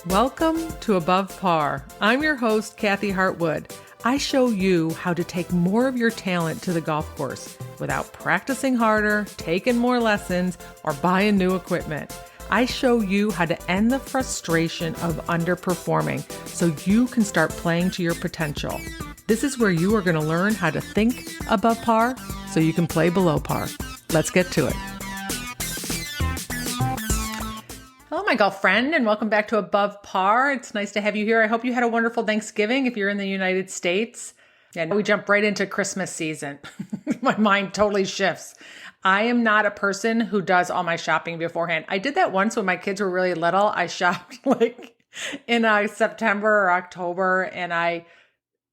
Welcome to Above Par. I'm your host, Kathy Hartwood. I show you how to take more of your talent to the golf course without practicing harder, taking more lessons, or buying new equipment. I show you how to end the frustration of underperforming so you can start playing to your potential. This is where you are going to learn how to think above par so you can play below par. Let's get to it. Hello, my golf friend, and welcome back to Above Par. It's nice to have you here. I hope you had a wonderful Thanksgiving if you're in the United States. And we jump right into Christmas season. My mind totally shifts. I am not a person who does all my shopping beforehand. I did that once when my kids were really little. I shopped like in September or October, and I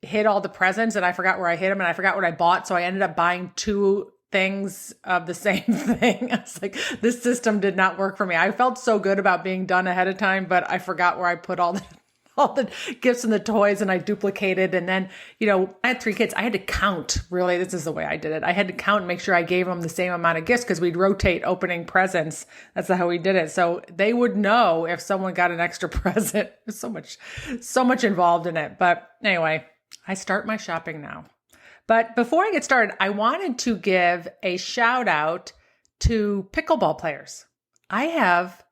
hid all the presents, and I forgot where I hid them, and I forgot what I bought. So I ended up buying two things of the same thing. I was like, this system did not work for me. I felt so good about being done ahead of time, but I forgot where I put all the gifts and the toys, and I duplicated. And then, I had 3 kids. I had to count. Really, this is the way I did it. I had to count and make sure I gave them the same amount of gifts because we'd rotate opening presents. That's how we did it. So they would know if someone got an extra present. There's so much involved in it. But anyway, I start my shopping now. But before I get started, I wanted to give a shout out to pickleball players. I have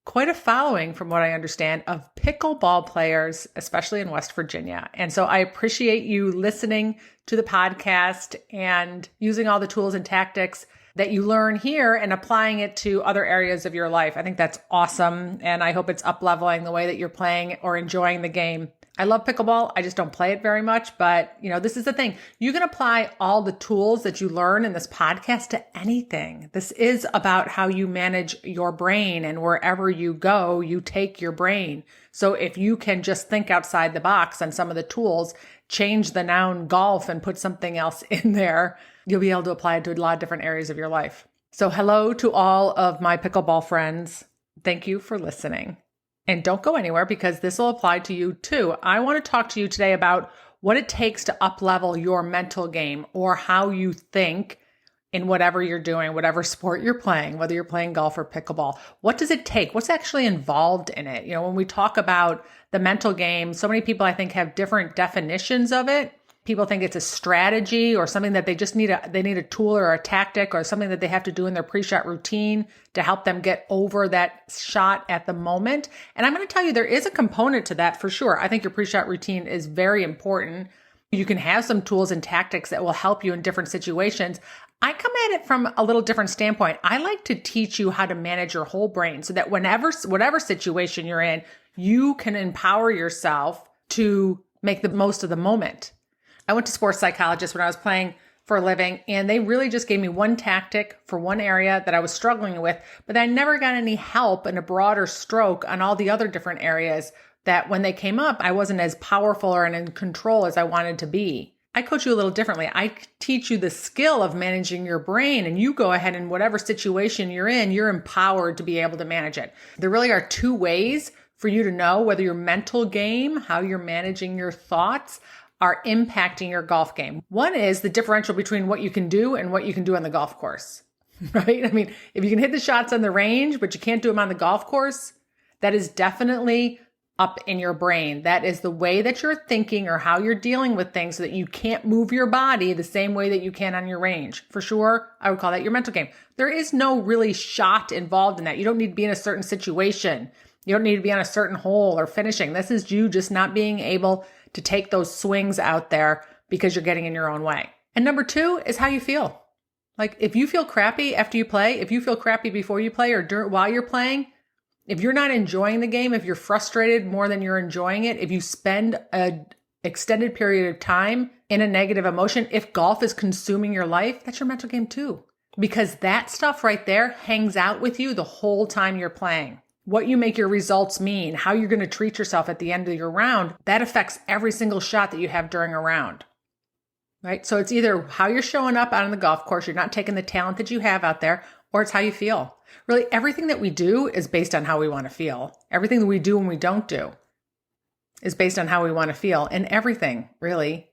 quite a following, from what I understand, of pickleball players, especially in West Virginia. And so I appreciate you listening to the podcast and using all the tools and tactics that you learn here and applying it to other areas of your life. I think that's awesome. And I hope it's up-leveling the way that you're playing or enjoying the game. I love pickleball. I just don't play it very much, but this is the thing. You can apply all the tools that you learn in this podcast to anything. This is about how you manage your brain, and wherever you go, you take your brain. So if you can just think outside the box on some of the tools, change the noun golf and put something else in there, you'll be able to apply it to a lot of different areas of your life. So hello to all of my pickleball friends. Thank you for listening. And don't go anywhere because this will apply to you too. I want to talk to you today about what it takes to up-level your mental game, or how you think in whatever you're doing, whatever sport you're playing, whether you're playing golf or pickleball. What does it take? What's actually involved in it? When we talk about the mental game, so many people I think have different definitions of it. People think it's a strategy or something that they just need a tool or a tactic or something that they have to do in their pre-shot routine to help them get over that shot at the moment. And I'm going to tell you, there is a component to that for sure. I think your pre-shot routine is very important. You can have some tools and tactics that will help you in different situations. I come at it from a little different standpoint. I like to teach you how to manage your whole brain so that whatever situation you're in, you can empower yourself to make the most of the moment. I went to sports psychologists when I was playing for a living, and they really just gave me one tactic for one area that I was struggling with, but I never got any help in a broader stroke on all the other different areas that when they came up, I wasn't as powerful or in control as I wanted to be. I coach you a little differently. I teach you the skill of managing your brain, and you go ahead and whatever situation you're in, you're empowered to be able to manage it. There really are 2 ways for you to know whether your mental game, how you're managing your thoughts, are impacting your golf game. One is the differential between what you can do and what you can do on the golf course, right? I mean, if you can hit the shots on the range, but you can't do them on the golf course, that is definitely up in your brain. That is the way that you're thinking or how you're dealing with things so that you can't move your body the same way that you can on your range. For sure, I would call that your mental game. There is no really shot involved in that. You don't need to be in a certain situation. You don't need to be on a certain hole or finishing. This is you just not being able to take those swings out there because you're getting in your own way. And number 2 is how you feel. Like if you feel crappy after you play, if you feel crappy before you play or while you're playing, if you're not enjoying the game, if you're frustrated more than you're enjoying it, if you spend an extended period of time in a negative emotion, if golf is consuming your life, that's your mental game too. Because that stuff right there hangs out with you the whole time you're playing. What you make your results mean, how you're going to treat yourself at the end of your round, that affects every single shot that you have during a round, right? So it's either how you're showing up out on the golf course, you're not taking the talent that you have out there, or it's how you feel. Really, everything that we do is based on how we want to feel. Everything that we do and we don't do is based on how we want to feel. And everything, really.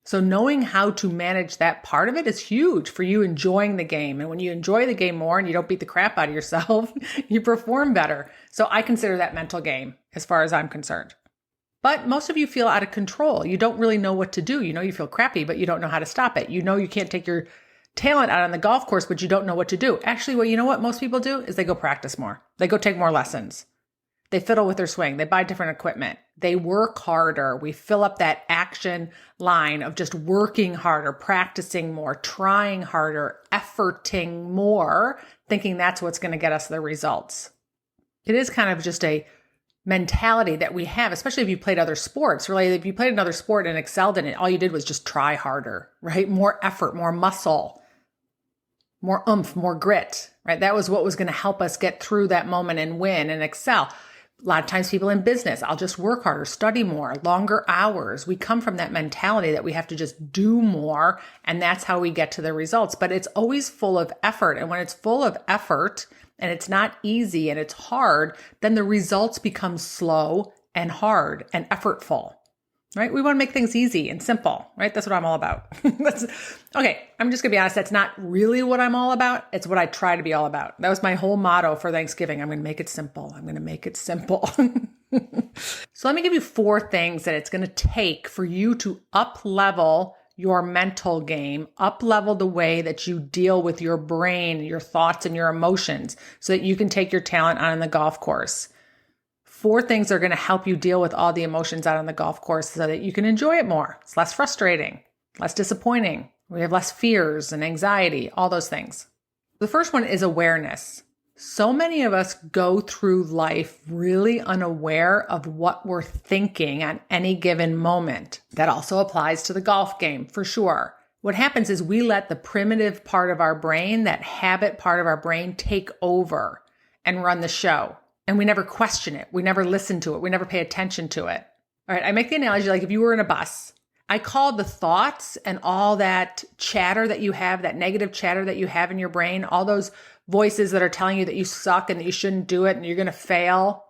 So knowing how to manage that part of it is huge for you enjoying the game. And when you enjoy the game more and you don't beat the crap out of yourself, you perform better. So I consider that mental game as far as I'm concerned. But most of you feel out of control. You don't really know what to do. You know you feel crappy, but you don't know how to stop it. You know you can't take your talent out on the golf course, but you don't know what to do. Actually, you know what most people do is they go practice more. They go take more lessons. They fiddle with their swing. They buy different equipment. They work harder. We fill up that action line of just working harder, practicing more, trying harder, efforting more, thinking that's what's going to get us the results. It is kind of just a mentality that we have, especially if you played other sports. Really, if you played another sport and excelled in it, all you did was just try harder, right? More effort, more muscle, more oomph, more grit, right? That was what was going to help us get through that moment and win and excel. A lot of times people in business, I'll just work harder, study more, longer hours. We come from that mentality that we have to just do more, and that's how we get to the results. But it's always full of effort. And when it's full of effort and it's not easy and it's hard, then the results become slow and hard and effortful, right? We want to make things easy and simple, right? That's what I'm all about. Okay, I'm just going to be honest. That's not really what I'm all about. It's what I try to be all about. That was my whole motto for Thanksgiving. I'm going to make it simple. I'm going to make it simple. So let me give you 4 things that it's going to take for you to up-level your mental game, up-level the way that you deal with your brain, your thoughts, and your emotions so that you can take your talent on the golf course. 4 things that are going to help you deal with all the emotions out on the golf course so that you can enjoy it more. It's less frustrating, less disappointing. We have less fears and anxiety, all those things. The first one is awareness. So many of us go through life really unaware of what we're thinking at any given moment. That also applies to the golf game, for sure. What happens is we let the primitive part of our brain, that habit part of our brain, take over and run the show. And we never question it. We never listen to it. We never pay attention to it. All right. I make the analogy like if you were in a bus, I call the thoughts and all that chatter that you have, that negative chatter that you have in your brain, all those voices that are telling you that you suck and that you shouldn't do it and you're going to fail.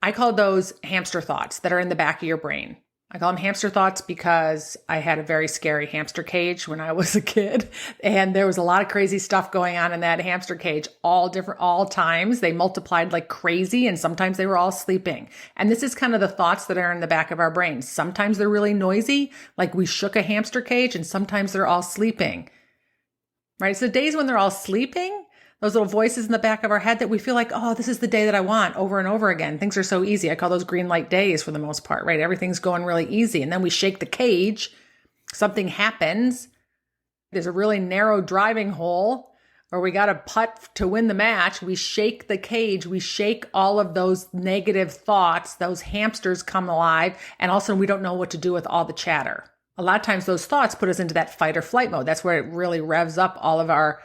I call those hamster thoughts that are in the back of your brain. I call them hamster thoughts because I had a very scary hamster cage when I was a kid, and there was a lot of crazy stuff going on in that hamster cage, all times. They multiplied like crazy, and sometimes they were all sleeping. And this is kind of the thoughts that are in the back of our brains. Sometimes they're really noisy, like we shook a hamster cage, and sometimes they're all sleeping, right? So days when they're all sleeping, those little voices in the back of our head that we feel like, oh, this is the day that I want over and over again. Things are so easy. I call those green light days for the most part, right? Everything's going really easy. And then we shake the cage. Something happens. There's a really narrow driving hole or we got to putt to win the match. We shake the cage. We shake all of those negative thoughts. Those hamsters come alive. And also we don't know what to do with all the chatter. A lot of times those thoughts put us into that fight or flight mode. That's where it really revs up all of our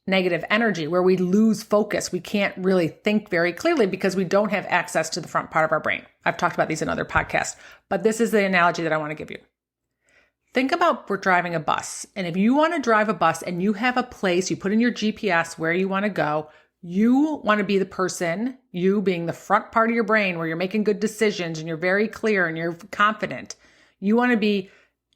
negative energy, where we lose focus. We can't really think very clearly because we don't have access to the front part of our brain. I've talked about these in other podcasts, but this is the analogy that I want to give you. Think about we're driving a bus. And if you want to drive a bus and you have a place, you put in your GPS where you want to go, you want to be the person, you being the front part of your brain where you're making good decisions and you're very clear and you're confident. You want to be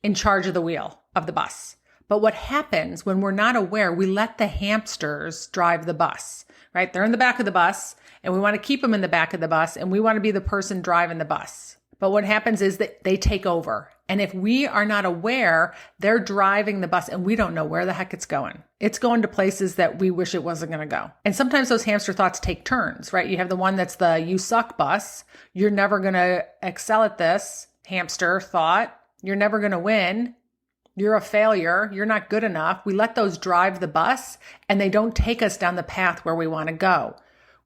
in charge of the wheel of the bus. But what happens when we're not aware, we let the hamsters drive the bus, right? They're in the back of the bus and we want to keep them in the back of the bus and we want to be the person driving the bus. But what happens is that they take over. And if we are not aware, they're driving the bus and we don't know where the heck it's going. It's going to places that we wish it wasn't going to go. And sometimes those hamster thoughts take turns, right? You have the one that's the you suck bus. You're never going to excel at this hamster thought. You're never going to win. You're a failure. You're not good enough. We let those drive the bus and they don't take us down the path where we want to go.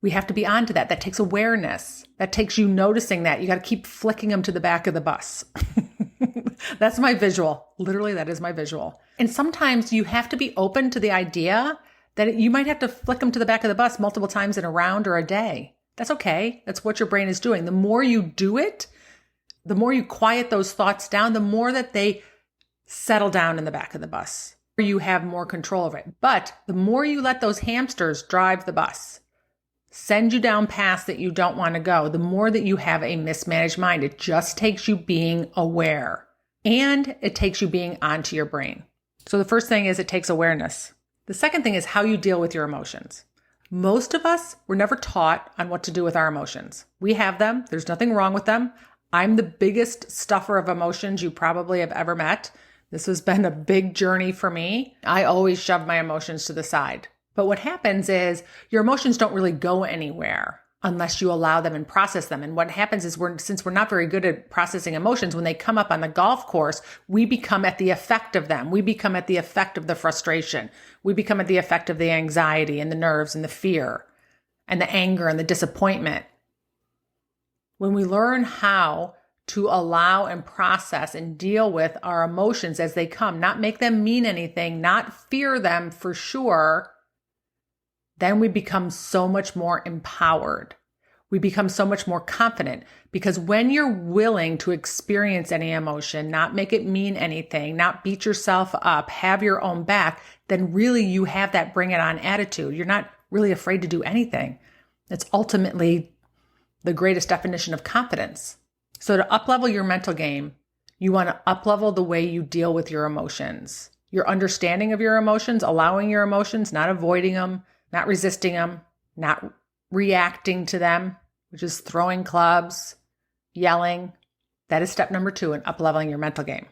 We have to be onto that. That takes awareness. That takes you noticing that. You got to keep flicking them to the back of the bus. That's my visual. Literally, that is my visual. And sometimes you have to be open to the idea that you might have to flick them to the back of the bus multiple times in a round or a day. That's okay. That's what your brain is doing. The more you do it, the more you quiet those thoughts down, the more that they settle down in the back of the bus. You have more control over it. But the more you let those hamsters drive the bus, send you down paths that you don't want to go, the more that you have a mismanaged mind. It just takes you being aware. and it takes you being onto your brain. So the first thing is it takes awareness. The second thing is how you deal with your emotions. Most of us were never taught on what to do with our emotions. We have them. There's nothing wrong with them. I'm the biggest stuffer of emotions you probably have ever met. This has been a big journey for me. I always shove my emotions to the side. But what happens is your emotions don't really go anywhere unless you allow them and process them. And what happens is since we're not very good at processing emotions, when they come up on the golf course, we become at the effect of them. We become at the effect of the frustration. We become at the effect of the anxiety and the nerves and the fear and the anger and the disappointment. When we learn how to allow and process and deal with our emotions as they come, not make them mean anything, not fear them for sure, then we become so much more empowered. We become so much more confident, because when you're willing to experience any emotion, not make it mean anything, not beat yourself up, have your own back, then really you have that bring it on attitude. You're not really afraid to do anything. It's ultimately the greatest definition of confidence. So to uplevel your mental game, you want to uplevel the way you deal with your emotions, your understanding of your emotions, allowing your emotions, not avoiding them, not resisting them, not reacting to them, which is throwing clubs, yelling. That is step number 2 in upleveling your mental game.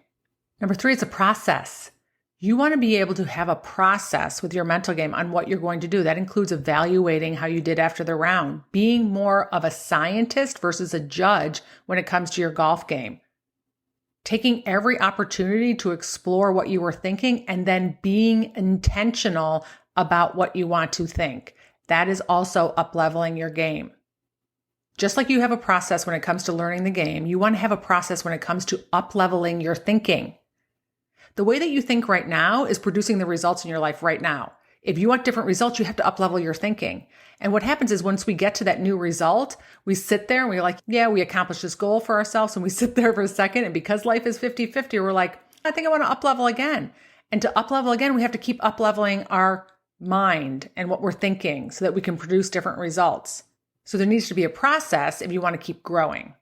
Number 3 is a process. You want to be able to have a process with your mental game on what you're going to do. That includes evaluating how you did after the round, being more of a scientist versus a judge when it comes to your golf game, taking every opportunity to explore what you were thinking and then being intentional about what you want to think. That is also upleveling your game. Just like you have a process when it comes to learning the game, you want to have a process when it comes to upleveling your thinking. The way that you think right now is producing the results in your life right now. If you want different results, you have to uplevel your thinking. And what happens is once we get to that new result, we sit there and we're like, yeah, we accomplished this goal for ourselves. And we sit there for a second. And because life is 50-50, we're like, I think I want to uplevel again. And to uplevel again, we have to keep upleveling our mind and what we're thinking so that we can produce different results. So there needs to be a process if you want to keep growing.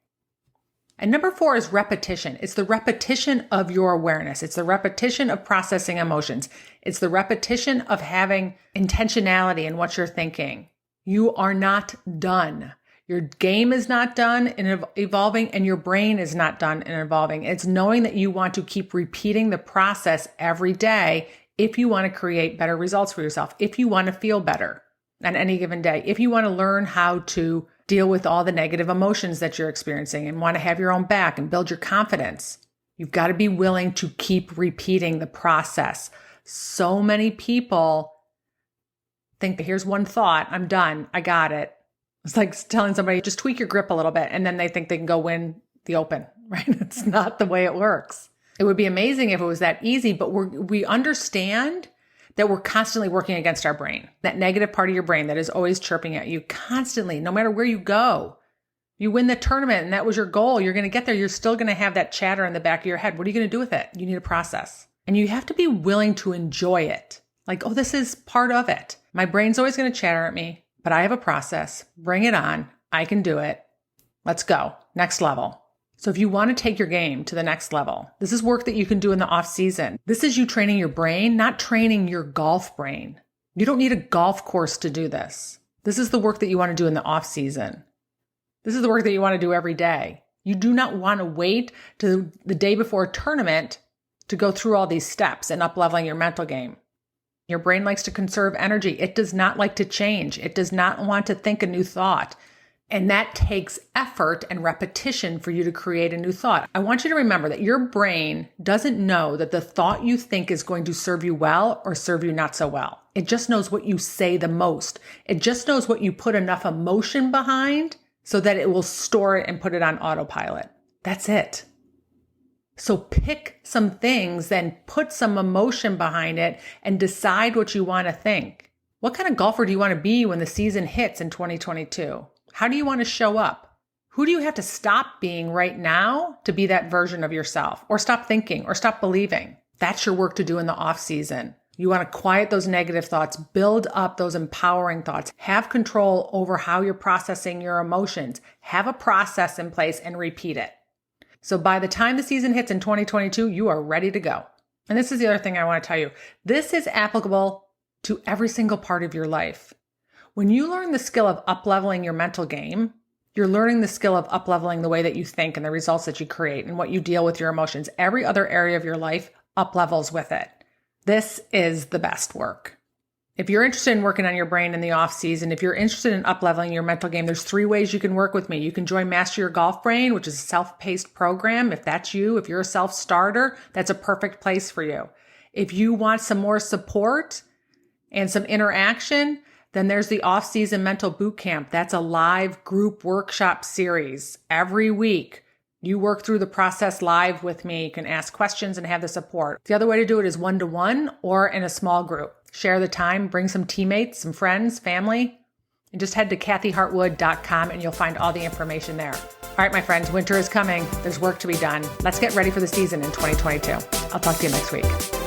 And number 4 is repetition. It's the repetition of your awareness. It's the repetition of processing emotions. It's the repetition of having intentionality in what you're thinking. You are not done. Your game is not done in evolving, and your brain is not done in evolving. It's knowing that you want to keep repeating the process every day if you want to create better results for yourself, if you want to feel better on any given day, if you want to learn how to deal with all the negative emotions that you're experiencing and want to have your own back and build your confidence, you've got to be willing to keep repeating the process. So many people think, here's one thought, I'm done, I got it. It's like telling somebody, just tweak your grip a little bit, and then they think they can go win the Open, right? It's not the way it works. It would be amazing if it was that easy, but we understand that we're constantly working against our brain, that negative part of your brain that is always chirping at you constantly, no matter where you go. You win the tournament and that was your goal. You're going to get there. You're still going to have that chatter in the back of your head. What are you going to do with it? You need a process. And you have to be willing to enjoy it. Like, oh, this is part of it. My brain's always going to chatter at me, but I have a process. Bring it on. I can do it. Let's go. Next level. So if you want to take your game to the next level, this is work that you can do in the off season. This is you training your brain, not training your golf brain. You don't need a golf course to do this. This is the work that you want to do in the off season. This is the work that you want to do every day. You do not want to wait to the day before a tournament to go through all these steps and up-leveling your mental game. Your brain likes to conserve energy. It does not like to change. It does not want to think a new thought. And that takes effort and repetition for you to create a new thought. I want you to remember that your brain doesn't know that the thought you think is going to serve you well or serve you not so well. It just knows what you say the most. It just knows what you put enough emotion behind so that it will store it and put it on autopilot. That's it. So pick some things, then put some emotion behind it and decide what you want to think. What kind of golfer do you want to be when the season hits in 2022? How do you want to show up? Who do you have to stop being right now to be that version of yourself, or stop thinking or stop believing? That's your work to do in the off season. You want to quiet those negative thoughts, build up those empowering thoughts, have control over how you're processing your emotions, have a process in place and repeat it. So by the time the season hits in 2022, you are ready to go. And this is the other thing I want to tell you. This is applicable to every single part of your life. When you learn the skill of up-leveling your mental game, you're learning the skill of up-leveling the way that you think and the results that you create and what you deal with your emotions. Every other area of your life up-levels with it. This is the best work. If you're interested in working on your brain in the off season, if you're interested in up-leveling your mental game, there's 3 ways you can work with me. You can join Master Your Golf Brain, which is a self-paced program. If that's you, if you're a self-starter, that's a perfect place for you. If you want some more support and some interaction, then there's the off-season mental boot camp. That's a live group workshop series. Every week, you work through the process live with me. You can ask questions and have the support. The other way to do it is one-to-one or in a small group. Share the time, bring some teammates, some friends, family, and just head to kathyhartwood.com and you'll find all the information there. All right, my friends, winter is coming. There's work to be done. Let's get ready for the season in 2022. I'll talk to you next week.